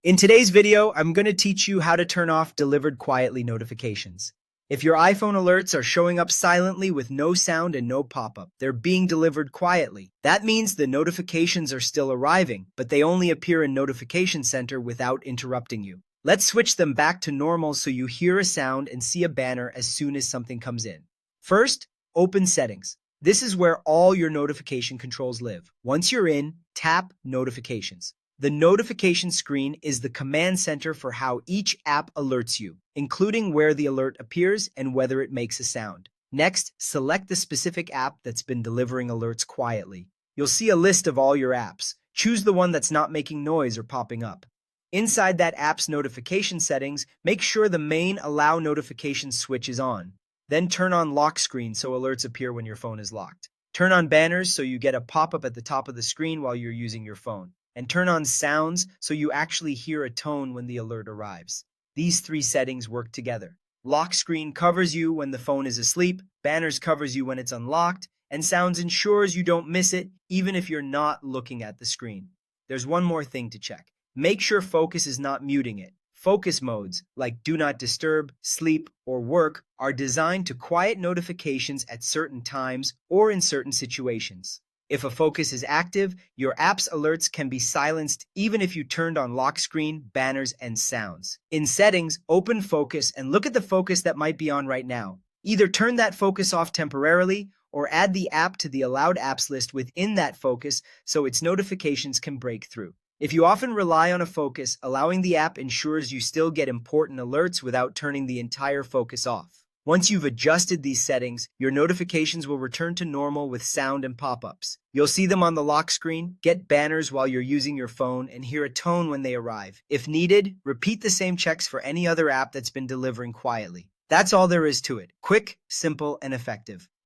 In today's video, I'm going to teach you how to turn off delivered quietly notifications. If your iPhone alerts are showing up silently with no sound and no pop-up, they're being delivered quietly. That means the notifications are still arriving, but they only appear in Notification Center without interrupting you. Let's switch them back to normal so you hear a sound and see a banner as soon as something comes in. First, open Settings. This is where all your notification controls live. Once you're in, tap Notifications. The notification screen is the command center for how each app alerts you, including where the alert appears and whether it makes a sound. Next, select the specific app that's been delivering alerts quietly. You'll see a list of all your apps. Choose the one that's not making noise or popping up. Inside that app's notification settings, make sure the main Allow Notifications switch is on. Then turn on Lock Screen so alerts appear when your phone is locked. Turn on Banners so you get a pop-up at the top of the screen while you're using your phone. And turn on Sounds so you actually hear a tone when the alert arrives. These three settings work together. Lock Screen covers you when the phone is asleep, Banners covers you when it's unlocked, and Sounds ensures you don't miss it even if you're not looking at the screen. There's one more thing to check. Make sure Focus is not muting it. Focus modes, like Do Not Disturb, Sleep, or Work, are designed to quiet notifications at certain times or in certain situations. If a focus is active, your app's alerts can be silenced even if you turned on lock screen, banners, and sounds. In Settings, open Focus and look at the focus that might be on right now. Either turn that focus off temporarily or add the app to the allowed apps list within that focus so its notifications can break through. If you often rely on a focus, allowing the app ensures you still get important alerts without turning the entire focus off. Once you've adjusted these settings, your notifications will return to normal with sound and pop-ups. You'll see them on the lock screen, get banners while you're using your phone, and hear a tone when they arrive. If needed, repeat the same checks for any other app that's been delivering quietly. That's all there is to it. Quick, simple, and effective.